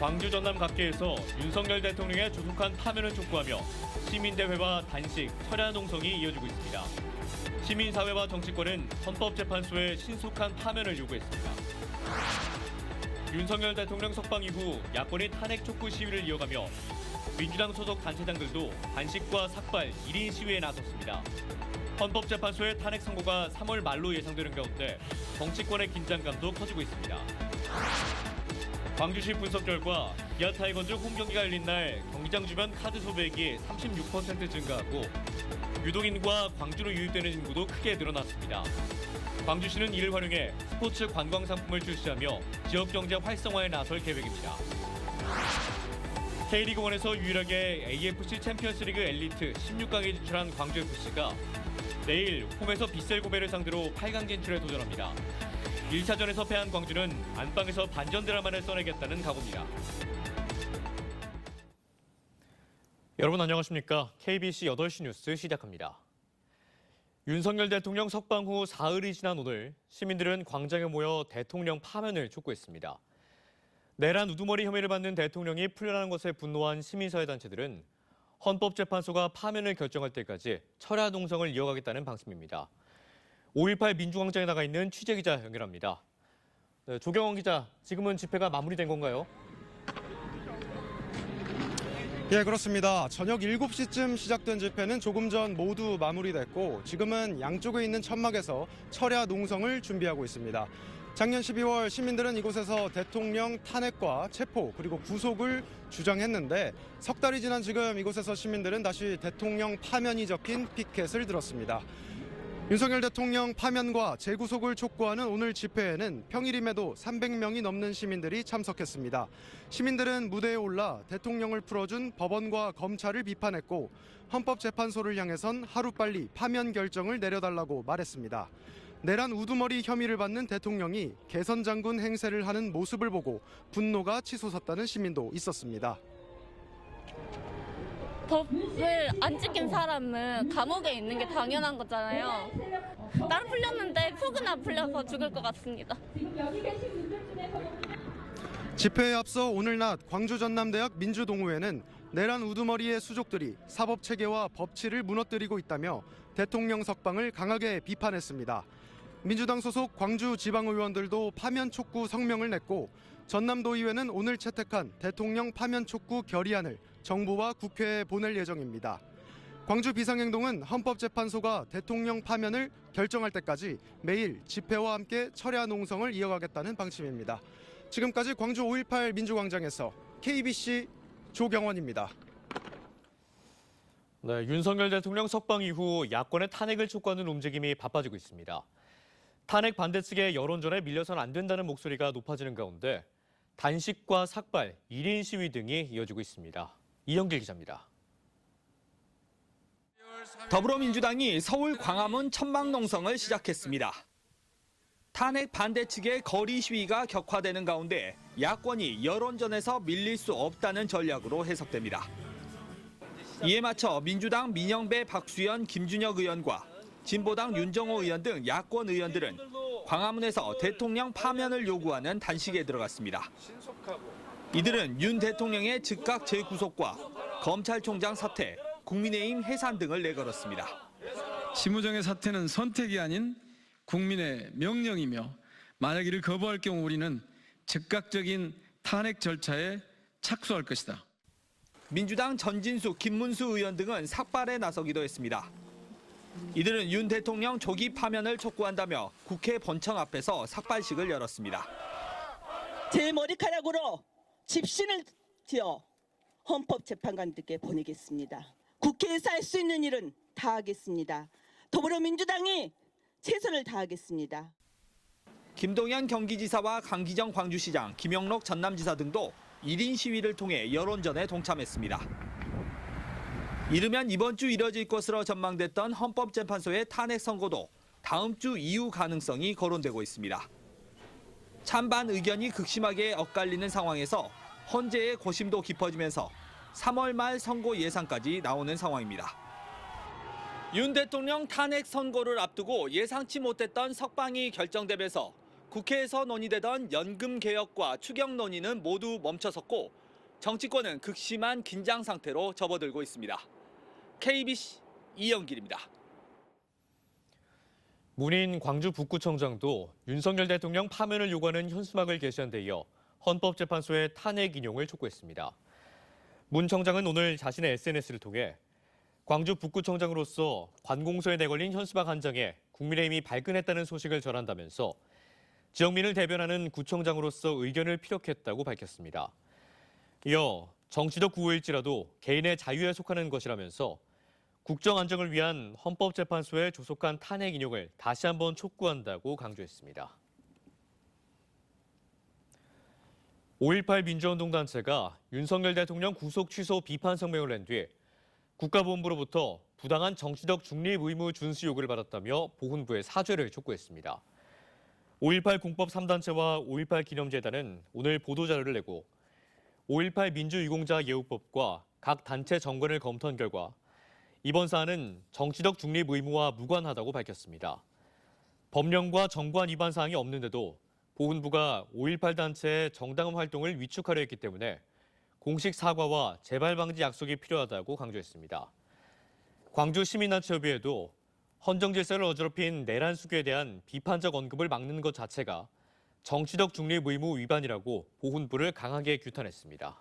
광주 전남 각계에서 윤석열 대통령의 조속한 파면을 촉구하며 시민대회와 단식, 철야 농성이 이어지고 있습니다. 시민사회와 정치권은 헌법재판소의 신속한 파면을 요구했습니다. 윤석열 대통령 석방 이후 야권이 탄핵 촉구 시위를 이어가며 민주당 소속 단체장들도 단식과 삭발, 1인 시위에 나섰습니다. 헌법재판소의 탄핵 선고가 3월 말로 예상되는 가운데 정치권의 긴장감도 커지고 있습니다. 광주시 분석 결과 기아 타이거즈 홈 경기가 열린 날 경기장 주변 카드 소비액이 36% 증가하고 유동인과 광주로 유입되는 인구도 크게 늘어났습니다. 광주시는 이를 활용해 스포츠 관광 상품을 출시하며 지역 경제 활성화에 나설 계획입니다. K리그1에서 유일하게 AFC 챔피언스리그 엘리트 16강에 진출한 광주FC가 내일 홈에서 빗셀고베를 상대로 8강 진출에 도전합니다. 1차전에서 패한 광주는 안방에서 반전 드라마를 써내겠다는 각오입니다. 여러분 안녕하십니까? KBC 8시 뉴스 시작합니다. 윤석열 대통령 석방 후 사흘이 지난 오늘 시민들은 광장에 모여 대통령 파면을 촉구했습니다. 내란 우두머리 혐의를 받는 대통령이 풀려나는 것에 분노한 시민사회단체들은 헌법재판소가 파면을 결정할 때까지 철야 농성을 이어가겠다는 방침입니다. 5.18 민주광장에 나가 있는 취재기자 연결합니다. 네, 조경원 기자, 지금은 집회가 마무리된 건가요? 예, 그렇습니다. 저녁 7시쯤 시작된 집회는 조금 전 모두 마무리됐고 지금은 양쪽에 있는 천막에서 철야 농성을 준비하고 있습니다. 작년 12월 시민들은 이곳에서 대통령 탄핵과 체포 그리고 구속을 주장했는데 석 달이 지난 지금 이곳에서 시민들은 다시 대통령 파면이 적힌 피켓을 들었습니다. 윤석열 대통령 파면과 재구속을 촉구하는 오늘 집회에는 평일임에도 300명이 넘는 시민들이 참석했습니다. 시민들은 무대에 올라 대통령을 풀어준 법원과 검찰을 비판했고 헌법재판소를 향해선 하루빨리 파면 결정을 내려달라고 말했습니다. 내란 우두머리 혐의를 받는 대통령이 개선장군 행세를 하는 모습을 보고 분노가 치솟았다는 시민도 있었습니다. 법을 안 지킨 사람은 감옥에 있는 게 당연한 거잖아요. 나는 풀렸는데 속은 안 풀려서 죽을 것 같습니다. 집회에 앞서 오늘 낮 광주 전남대학 민주동호회는 내란 우두머리의 수족들이 사법체계와 법치를 무너뜨리고 있다며 대통령 석방을 강하게 비판했습니다. 민주당 소속 광주 지방의원들도 파면 촉구 성명을 냈고 전남도의회는 오늘 채택한 대통령 파면 촉구 결의안을 정부와 국회에 보낼 예정입니다. 광주 비상행동은 헌법재판소가 대통령 파면을 결정할 때까지 매일 집회와 함께 철야 농성을 이어가겠다는 방침입니다. 지금까지 광주 5.18 민주광장에서 KBC 조경원입니다. 네, 윤석열 대통령 석방 이후 야권의 탄핵을 촉구하는 움직임이 바빠지고 있습니다. 탄핵 반대 측의 여론전에 밀려선 안 된다는 목소리가 높아지는 가운데 단식과 삭발, 1인 시위 등이 이어지고 있습니다. 이영길 기자입니다. 더불어민주당이 서울 광화문 천막농성을 시작했습니다. 탄핵 반대 측의 거리 시위가 격화되는 가운데 야권이 여론전에서 밀릴 수 없다는 전략으로 해석됩니다. 이에 맞춰 민주당 민영배 박수현 김준혁 의원과 진보당 윤정호 의원 등 야권 의원들은 광화문에서 대통령 파면을 요구하는 단식에 들어갔습니다. 이들은 윤 대통령의 즉각 재구속과 검찰총장 사퇴, 국민의힘 해산 등을 내걸었습니다. 심우정의 사퇴는 선택이 아닌 국민의 명령이며 만약 이를 거부할 경우 우리는 즉각적인 탄핵 절차에 착수할 것이다. 민주당 전진수, 김문수 의원 등은 삭발에 나서기도 했습니다. 이들은 윤 대통령 조기 파면을 촉구한다며 국회 본청 앞에서 삭발식을 열었습니다. 제 머리카락으로 집신을 지어 헌법재판관들께 보내겠습니다. 국회에서 할 수 있는 일은 다 하겠습니다. 더불어민주당이 최선을 다하겠습니다. 김동연 경기지사와 강기정 광주시장, 김영록 전남지사 등도 1인 시위를 통해 여론전에 동참했습니다. 이르면 이번 주 이뤄질 것으로 전망됐던 헌법재판소의 탄핵 선고도 다음 주 이후 가능성이 거론되고 있습니다. 찬반 의견이 극심하게 엇갈리는 상황에서 헌재의 고심도 깊어지면서 3월 말 선고 예상까지 나오는 상황입니다. 윤 대통령 탄핵 선고를 앞두고 예상치 못했던 석방이 결정되면서 국회에서 논의되던 연금 개혁과 추경 논의는 모두 멈춰섰고 정치권은 극심한 긴장 상태로 접어들고 있습니다. KBC 이영길입니다. 문인 광주 북구청장도 윤석열 대통령 파면을 요구하는 현수막을 게시한 데 이어 헌법재판소의 탄핵 인용을 촉구했습니다. 문 청장은 오늘 자신의 SNS를 통해 광주 북구청장으로서 관공서에 내걸린 현수막 한 장에 국민의힘이 발끈했다는 소식을 전한다면서 지역민을 대변하는 구청장으로서 의견을 피력했다고 밝혔습니다. 이어 정치적 구호일지라도 개인의 자유에 속하는 것이라면서 국정 안정을 위한 헌법재판소에 조속한 탄핵 인용을 다시 한번 촉구한다고 강조했습니다. 5.18 민주운동 단체가 윤석열 대통령 구속 취소 비판 성명을 낸 뒤 국가보훈부로부터 부당한 정치적 중립 의무 준수 요구를 받았다며 보훈부에 사죄를 촉구했습니다. 5.18 공법 3단체와 5.18 기념재단은 오늘 보도자료를 내고 5.18 민주유공자 예우법과 각 단체 정권을 검토한 결과 이번 사안은 정치적 중립 의무와 무관하다고 밝혔습니다. 법령과 정관 위반 사항이 없는데도 보훈부가 5.18 단체의 정당한 활동을 위축하려 했기 때문에 공식 사과와 재발 방지 약속이 필요하다고 강조했습니다. 광주시민단체협의회도 헌정 질서를 어지럽힌 내란 수교에 대한 비판적 언급을 막는 것 자체가 정치적 중립 의무 위반이라고 보훈부를 강하게 규탄했습니다.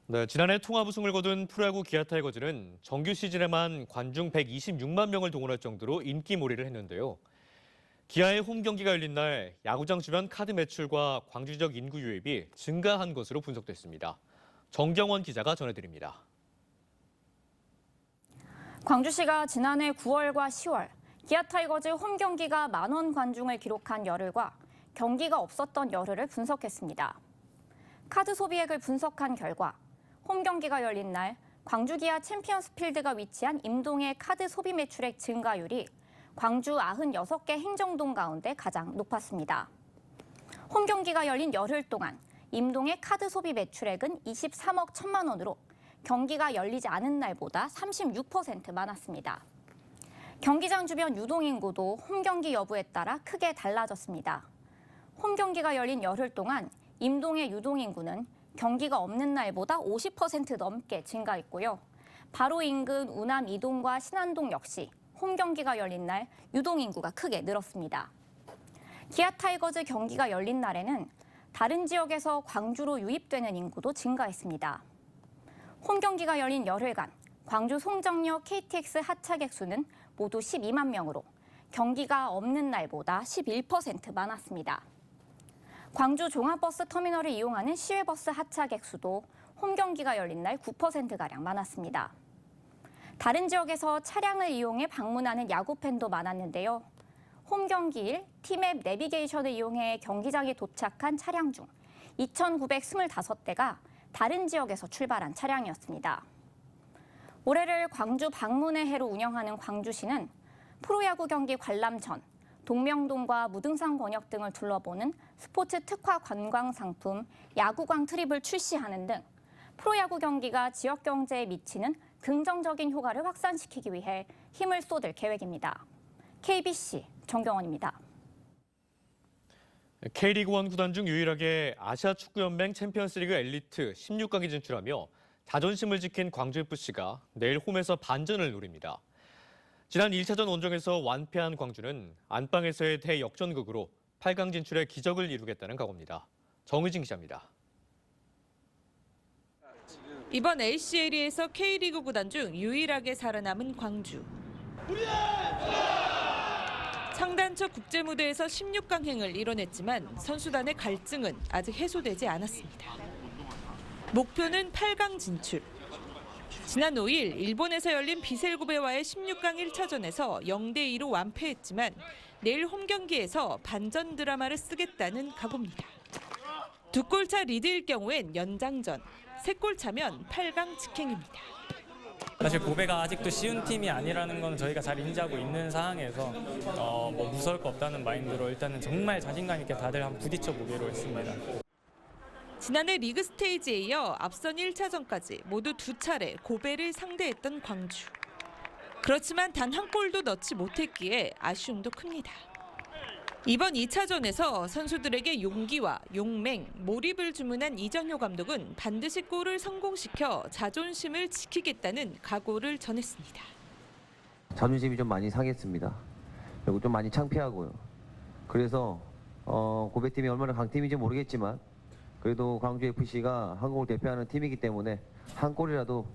네, 지난해 통합 우승을 거둔 프로야구 기아 타이거즈는 정규 시즌에만 관중 126만 명을 동원할 정도로 인기몰이를 했는데요. 기아의 홈 경기가 열린 날 야구장 주변 카드 매출과 광주 지역 인구 유입이 증가한 것으로 분석됐습니다. 정경원 기자가 전해드립니다. 광주시가 지난해 9월과 10월 기아 타이거즈 홈 경기가 10,000원 관중을 기록한 열흘과 경기가 없었던 열흘을 분석했습니다. 카드 소비액을 분석한 결과 홈 경기가 열린 날 광주 기아 챔피언스 필드가 위치한 임동의 카드 소비 매출액 증가율이 광주 96개 행정동 가운데 가장 높았습니다. 홈 경기가 열린 열흘 동안 임동의 카드 소비 매출액은 23억 1천만 원으로 경기가 열리지 않은 날보다 36% 많았습니다. 경기장 주변 유동인구도 홈 경기 여부에 따라 크게 달라졌습니다. 홈 경기가 열린 열흘 동안 임동의 유동인구는 경기가 없는 날보다 50% 넘게 증가했고요. 바로 인근 우남 2동과 신안동 역시 홈 경기가 열린 날 유동인구가 크게 늘었습니다. 기아 타이거즈 경기가 열린 날에는 다른 지역에서 광주로 유입되는 인구도 증가했습니다. 홈 경기가 열린 열흘간 광주 송정역 KTX 하차객 수는 모두 12만 명으로 경기가 없는 날보다 11% 많았습니다. 광주 종합버스 터미널을 이용하는 시외버스 하차객 수도 홈 경기가 열린 날 9%가량 많았습니다. 다른 지역에서 차량을 이용해 방문하는 야구팬도 많았는데요. 홈 경기일 티맵 내비게이션을 이용해 경기장에 도착한 차량 중 2,925대가 다른 지역에서 출발한 차량이었습니다. 올해를 광주 방문의 해로 운영하는 광주시는 프로야구 경기 관람 전 동명동과 무등산 권역 등을 둘러보는 스포츠 특화 관광 상품 야구광 트립을 출시하는 등 프로야구 경기가 지역 경제에 미치는 긍정적인 효과를 확산시키기 위해 힘을 쏟을 계획입니다. KBC 정경원입니다. K리그1 구단 중 유일하게 아시아축구연맹 챔피언스리그 엘리트 16강에 진출하며 자존심을 지킨 광주FC가 내일 홈에서 반전을 노립니다. 지난 1차전 원정에서 완패한 광주는 안방에서의 대역전극으로 8강 진출의 기적을 이루겠다는 각오입니다. 정의진 기자입니다. 이번 ACL에서 K리그 구단 중 유일하게 살아남은 광주. 상단처 국제무대에서 16강행을 이뤄냈지만 선수단의 갈증은 아직 해소되지 않았습니다. 목표는 8강 진출. 지난 5일 일본에서 열린 비셀고베와의 16강 1차전에서 0대2로 완패했지만 내일 홈 경기에서 반전 드라마를 쓰겠다는 각오입니다. 2골차 리드일 경우엔 연장전, 3골 차면 8강 직행입니다. 사실 고베가 아직도 쉬운 팀이 아니라는 건 저희가 잘 인지하고 있는 상황에서 무서울 거 없다는 마인드로 일단은 정말 자신감 있게 다들 한번 부딪혀 보기로 했습니다. 지난해 리그 스테이지에 이어 앞선 1차전까지 모두 2차례 고베를 상대했던 광주. 그렇지만 단 한 골도 넣지 못했기에 아쉬움도 큽니다. 이번 2차전에서 선수들에게 용기와 용맹, 몰입을 주문한 이정효 감독은 반드시 골을 성공시켜 자존심을 지키겠다는 각오를 전했습니다. 자존심이 좀 많이 상했습니다. 그리고 좀 많이 창피하고요. 그래서 고베팀이 얼마나 강팀인지 모르겠지만 그래도 광주FC가 한국을 대표하는 팀이기 때문에 한 골이라도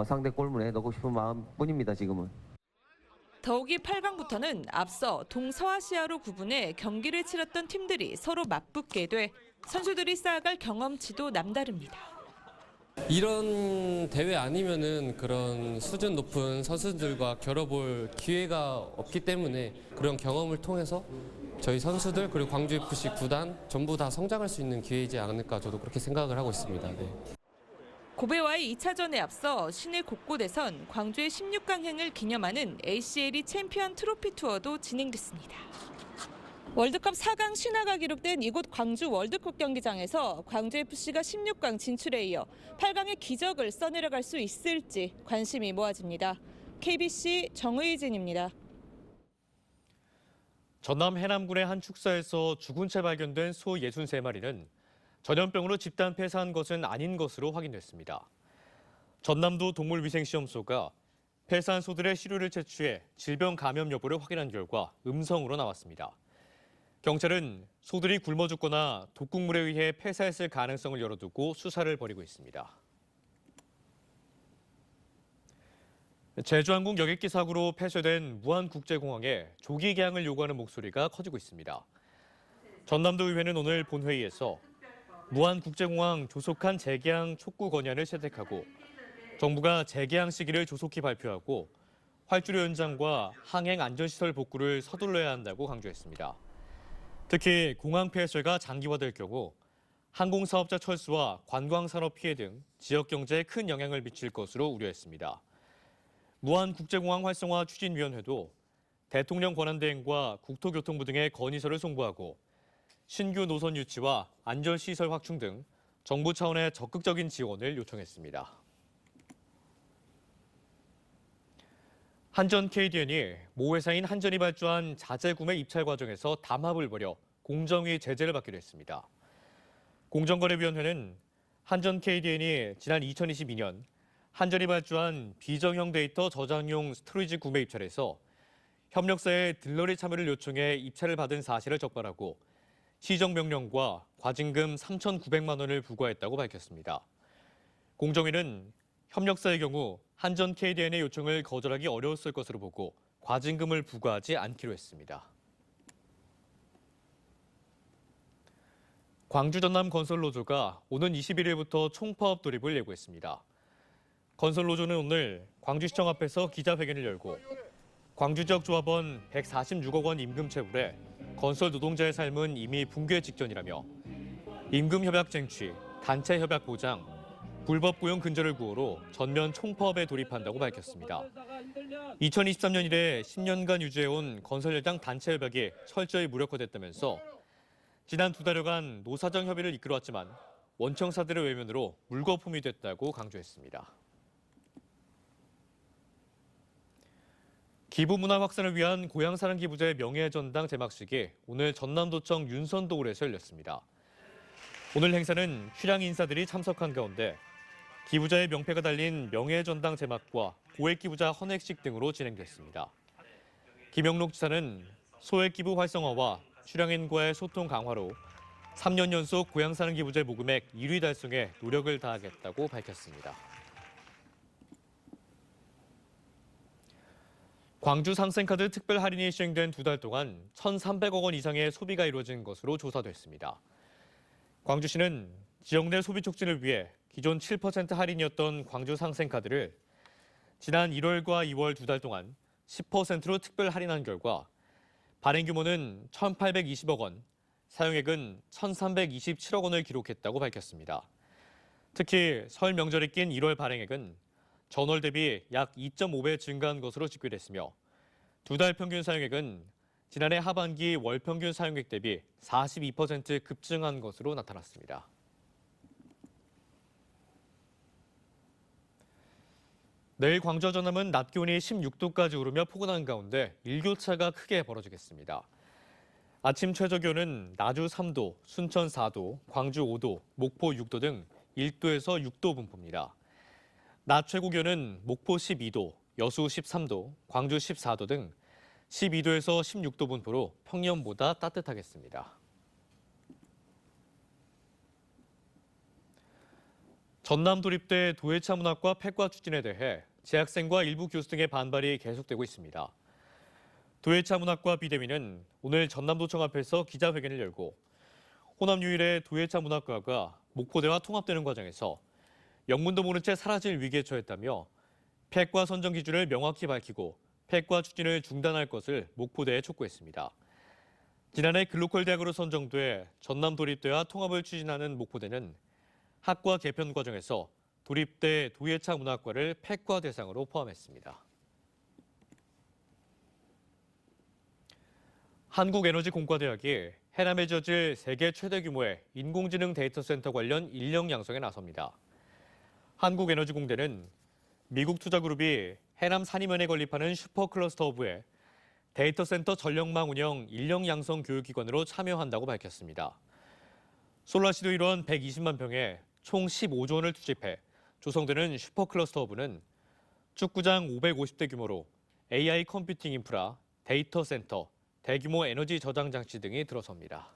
상대 골문에 넣고 싶은 마음뿐입니다, 지금은. 더욱이 8강부터는 앞서 동서아시아로 구분해 경기를 치렀던 팀들이 서로 맞붙게 돼 선수들이 쌓아갈 경험치도 남다릅니다. 이런 대회 아니면은 그런 수준 높은 선수들과 겨뤄볼 기회가 없기 때문에 그런 경험을 통해서 저희 선수들 그리고 광주FC 구단 전부 다 성장할 수 있는 기회이지 않을까 저도 그렇게 생각을 하고 있습니다. 네. 고베와의 2차전에 앞서 시내 곳곳에선 광주의 16강행을 기념하는 ACL이 챔피언 트로피 투어도 진행됐습니다. 월드컵 4강 신화가 기록된 이곳 광주 월드컵 경기장에서 광주FC가 16강 진출에 이어 8강의 기적을 써내려갈 수 있을지 관심이 모아집니다. KBC 정의진입니다. 전남 해남군의 한 축사에서 죽은 채 발견된 소 63마리는 전염병으로 집단 폐사한 것은 아닌 것으로 확인됐습니다. 전남도 동물위생시험소가 폐사한 소들의 시료를 채취해 질병 감염 여부를 확인한 결과 음성으로 나왔습니다. 경찰은 소들이 굶어 죽거나 독극물에 의해 폐사했을 가능성을 열어두고 수사를 벌이고 있습니다. 제주항공 여객기 사고로 폐쇄된 무안국제공항에 조기 개항을 요구하는 목소리가 커지고 있습니다. 전남도 의회는 오늘 본회의에서 무안국제공항 조속한 재개항 촉구 건의안을 채택하고 정부가 재개항 시기를 조속히 발표하고 활주로 연장과 항행 안전시설 복구를 서둘러야 한다고 강조했습니다. 특히 공항 폐쇄가 장기화될 경우 항공사업자 철수와 관광산업 피해 등 지역 경제에 큰 영향을 미칠 것으로 우려했습니다. 무안국제공항 활성화 추진위원회도 대통령 권한대행과 국토교통부 등의 건의서를 송부하고 신규 노선 유치와 안전시설 확충 등 정부 차원의 적극적인 지원을 요청했습니다. 한전 KDN이 모 회사인 한전이 발주한 자재 구매 입찰 과정에서 담합을 벌여 공정위 제재를 받기로 했습니다. 공정거래위원회는 한전 KDN이 지난 2022년 한전이 발주한 비정형 데이터 저장용 스토리지 구매 입찰에서 협력사의 들러리 참여를 요청해 입찰을 받은 사실을 적발하고 시정명령과 과징금 3,900만 원을 부과했다고 밝혔습니다. 공정위는 협력사의 경우 한전 KDN의 요청을 거절하기 어려웠을 것으로 보고 과징금을 부과하지 않기로 했습니다. 광주 전남 건설노조가 오는 21일부터 총파업 돌입을 예고했습니다. 건설노조는 오늘 광주시청 앞에서 기자회견을 열고 광주 지역 조합원 146억 원 임금 체불에 건설 노동자의 삶은 이미 붕괴 직전이라며 임금 협약 쟁취, 단체 협약 보장, 불법 고용 근절을 구호로 전면 총파업에 돌입한다고 밝혔습니다. 2023년 이래 10년간 유지해온 건설 현장 단체 협약이 철저히 무력화됐다면서 지난 2달여간 노사정 협의를 이끌어왔지만 원청사들의 외면으로 물거품이 됐다고 강조했습니다. 기부 문화 확산을 위한 고향사랑 기부제 명예전당 개막식이 오늘 전남도청 윤선도굴에서 열렸습니다. 오늘 행사는 휴양 인사들이 참석한 가운데 기부자의 명패가 달린 명예전당 제막과 고액기부자 헌액식 등으로 진행됐습니다. 김영록 지사는 소액기부 활성화와 휴양인과의 소통 강화로 3년 연속 고향사랑 기부제 모금액 1위 달성에 노력을 다하겠다고 밝혔습니다. 광주 상생카드 특별 할인이 시행된 2달 동안 1,300억 원 이상의 소비가 이루어진 것으로 조사됐습니다. 광주시는 지역 내 소비 촉진을 위해 기존 7% 할인이었던 광주 상생카드를 지난 1월과 2월 2달 동안 10%로 특별 할인한 결과 발행 규모는 1,820억 원, 사용액은 1,327억 원을 기록했다고 밝혔습니다. 특히 설 명절에 낀 1월 발행액은 전월 대비 약 2.5배 증가한 것으로 집계됐으며 2달 평균 사용액은 지난해 하반기 월 평균 사용액 대비 42% 급증한 것으로 나타났습니다. 내일 광주와 전남은 낮 기온이 16도까지 오르며 포근한 가운데 일교차가 크게 벌어지겠습니다. 아침 최저 기온은 나주 3도, 순천 4도, 광주 5도, 목포 6도 등 1도에서 6도 분포입니다. 낮 최고 기온은 목포 12도, 여수 13도, 광주 14도 등 12도에서 16도 분포로 평년보다 따뜻하겠습니다. 전남도립대 도예차 문학과 폐과 추진에 대해 재학생과 일부 교수 등의 반발이 계속되고 있습니다. 도예차 문학과 비대위는 오늘 전남도청 앞에서 기자회견을 열고 호남 유일의 도예차 문학과가 목포대와 통합되는 과정에서 영문도 모른 채 사라질 위기에 처했다며 폐과 선정 기준을 명확히 밝히고 폐과 추진을 중단할 것을 목포대에 촉구했습니다. 지난해 글로컬 대학으로 선정돼 전남도립대와 통합을 추진하는 목포대는 학과 개편 과정에서 도립대 도예차 문학과를 폐과 대상으로 포함했습니다. 한국에너지공과대학이 해남에 지어질 세계 최대 규모의 인공지능 데이터 센터 관련 인력 양성에 나섭니다. 한국에너지공대는 미국 투자그룹이 해남 산이면에 건립하는 슈퍼클러스터 허브에 데이터 센터 전력망 운영 인력 양성 교육기관으로 참여한다고 밝혔습니다. 솔라시도 일원 120만 평에 총 15조 원을 투입해 조성되는 슈퍼클러스터 허브는 축구장 550대 규모로 AI 컴퓨팅 인프라, 데이터 센터, 대규모 에너지 저장 장치 등이 들어섭니다.